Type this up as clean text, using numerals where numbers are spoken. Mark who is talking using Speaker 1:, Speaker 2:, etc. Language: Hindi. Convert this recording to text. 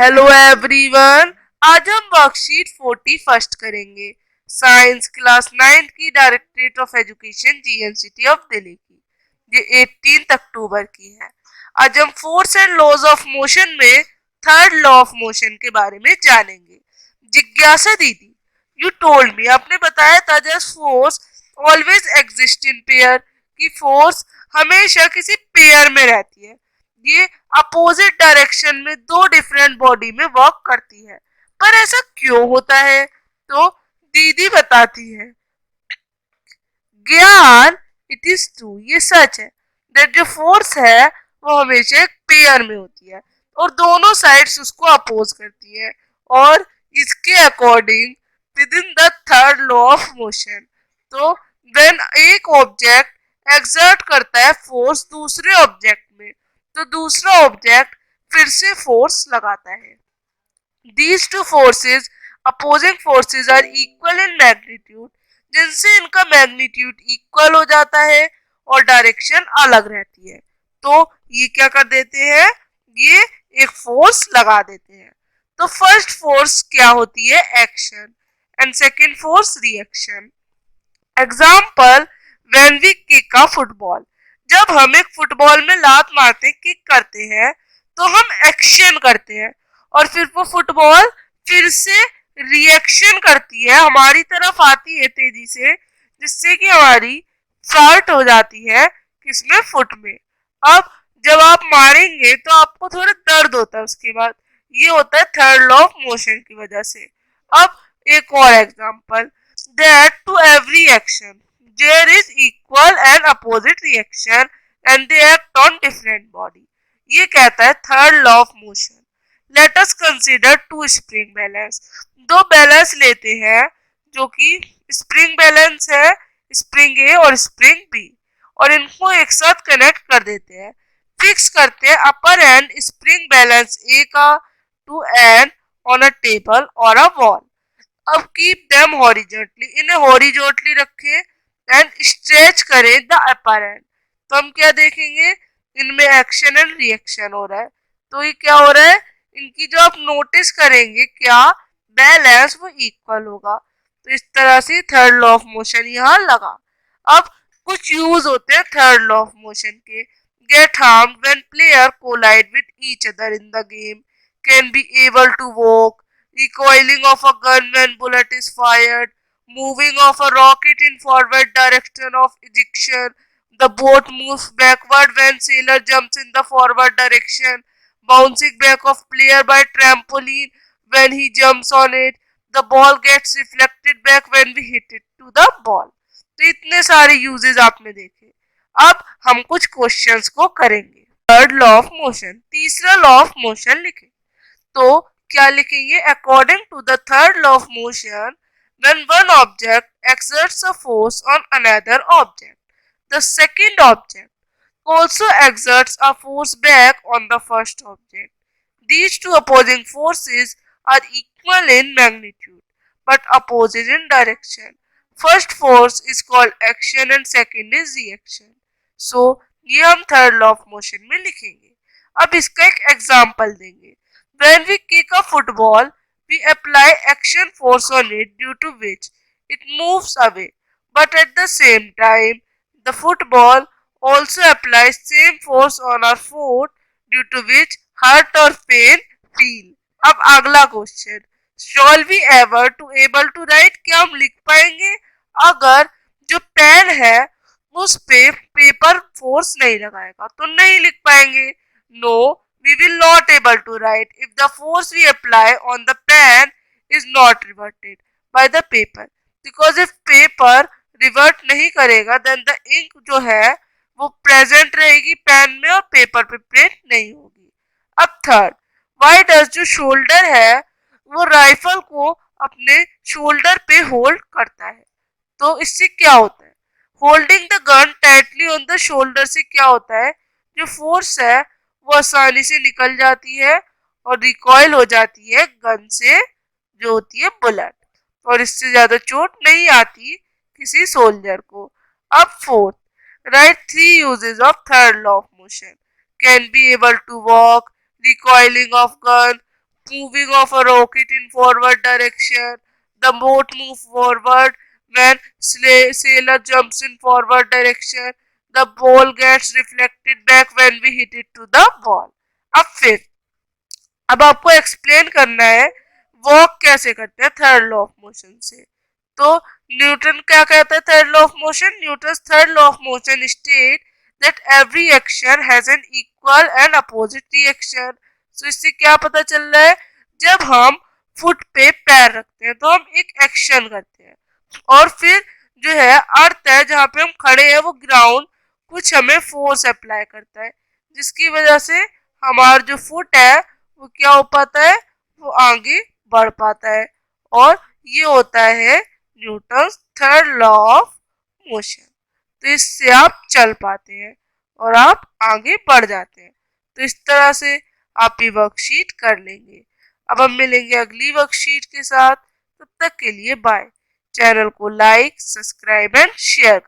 Speaker 1: Hello everyone. आज हम वर्कशीट 40 फर्स्ट करेंगे। साइंस क्लास 9 की directorate of education GNCT of Delhi की। ये 18 अक्टूबर की है। आज हम force and laws of motion में थर्ड लॉ ऑफ मोशन के बारे में जानेंगे। जिज्ञासा दीदी, यू टोल्ड मी, आपने बताया था just force always exist in pair, कि फोर्स हमेशा किसी पेयर में रहती है। ये अपोजिट डायरेक्शन में दो डिफरेंट बॉडी में वर्क करती है। पर ऐसा क्यों होता है? तो दीदी बताती है। ज्ञान, इट इज ट्रू, ये सच है दैट जो फोर्स है वो हमेशा एक पेयर में होती है और दोनों साइड्स उसको अपोज करती है, और इसके according with in the third law of motion, तो व्हेन एक ऑब्जेक्ट एक्सर्ट करता है फोर्स दूसरे ऑब्जेक्ट में, तो दूसरा ऑब्जेक्ट फिर से फोर्स लगाता है। These two forces, opposing forces, are equal in magnitude, जिनसे इनका मैग्नीट्यूड इक्वल हो जाता है और डायरेक्शन अलग रहती है। तो ये क्या कर देते हैं, ये एक फोर्स लगा देते हैं। तो फर्स्ट फोर्स क्या होती है, action, and second force reaction. Example, when we kick a football, जब हम एक फुटबॉल में लात मारते किक करते हैं तो हम एक्शन करते हैं, और फिर वो फुटबॉल फिर से रिएक्शन करती है, हमारी तरफ आती है तेजी से, जिससे कि हमारी फ्लाइट हो जाती है किसमें, फुट में। अब जब आप मारेंगे तो आपको थोड़ा दर्द होता है उसके बाद, ये होता है थर्ड लॉ ऑफ मोशन की वजह से। अब एक और example, that to every action there is equal and opposite reaction and they act on different body, ये कहता है third law of motion. Let us consider two spring balance, दो बैलेंस लेते हैं जो कि स्प्रिंग बैलेंस है, स्प्रिंग ए और स्प्रिंग बी, और इनको एक साथ कनेक्ट कर देते हैं। फिक्स करते हैं upper end spring balance A का to end on a table और अ वॉल। अब कीप देम हॉरिजॉन्टली, इन्हें हॉरिजॉन्टली रखें एंड स्ट्रेच करें द अपर एंड। तो हम क्या देखेंगे, इनमें एक्शन एंड रिएक्शन हो रहा है। तो ये क्या हो रहा है, इनकी जो आप नोटिस करेंगे क्या, बैलेंस वो इक्वल होगा। तो इस तरह से थर्ड लॉ ऑफ मोशन यहाँ लगा। अब कुछ यूज होते हैं थर्ड लॉ ऑफ मोशन के। Get harm when player collide with each other in the game, can be able to walk, recoiling of a gun when bullet is fired, moving of a rocket in forward direction of ejection, the boat moves backward when sailor jumps in the forward direction, bouncing back of player by trampoline when he jumps on it, the ball gets reflected back when we hit it to the ball। तो इतने सारे यूजेस आपने देखे। अब हम कुछ क्वेश्चंस को करेंगे। थर्ड लॉ ऑफ मोशन, तीसरा लॉ ऑफ मोशन लिखे। तो क्या लिखेंगे, according to the third law of motion, when one object exerts a force on another object, the second object also exerts a force back on the first object. These two opposing forces are equal in magnitude but opposite in direction. First force is called action and second is reaction. So ये हम थर्ड लॉ ऑफ मोशन में लिखेंगे। अब इसका एक एग्जाम्पल देंगे। When we kick a football, we apply action force on it due to which it moves away. But at the same time, the football also applies same force on our foot due to which hurt or pain feel। अब अगला question, shall we ever to able to write, क्या हम लिख पाएंगे अगर जो पेन है उस पे पेपर फोर्स नहीं लगाएगा? तो नहीं लिख पाएंगे। No, we will not able to write if the force we apply on the pen is not reverted by the paper, because if paper revert नहीं करेगा then the ink जो है वो प्रेजेंट रहेगी पेन में और पेपर पे प्रिंट नहीं होगी। अब थर्ड, वाई डज जो शोल्डर है वो राइफल को अपने शोल्डर पे होल्ड करता है। तो इससे क्या होता है, holding the gun tightly on the shoulder से क्या होता है, जो फोर्स है वो आसानी से निकल जाती है और रिकॉइल हो जाती है गन से, जो होती है बुलेट, और इससे ज्यादा चोट नहीं आती किसी सोल्जर को। अब fourth, write three uses of third law of motion, can be able to walk, recoiling of gun, moving of a rocket in forward direction. The boat moves forward when sailor jumps in forward direction. The ball gets reflected back when we hit it to the wall. अब आपको एक्सप्लेन करना है वॉक कैसे करते हैं थर्ड लॉ ऑफ मोशन से। तो न्यूटन क्या कहता है third law of motion? Newton third law of motion state that every action has an equal and opposite reaction. तो इससे क्या पता चल रहा है, जब हम फुट पे पैर रखते हैं तो हम एक एक्शन करते हैं और फिर जो है अर्थ है जहाँ पे हम खड़े हैं वो ग्राउंड कुछ हमें फोर्स अप्लाई करता है, जिसकी वजह से हमारा जो फुट है वो क्या हो पाता है, वो आगे बढ़ पाता है। और ये होता है Newton third law of motion. तो इससे आप चल पाते हैं और आप आगे बढ़ जाते हैं। तो इस तरह से आप ये वर्कशीट कर लेंगे। अब हम मिलेंगे अगली वर्कशीट के साथ, तब तक के लिए बाय। चैनल को लाइक, सब्सक्राइब एंड शेयर।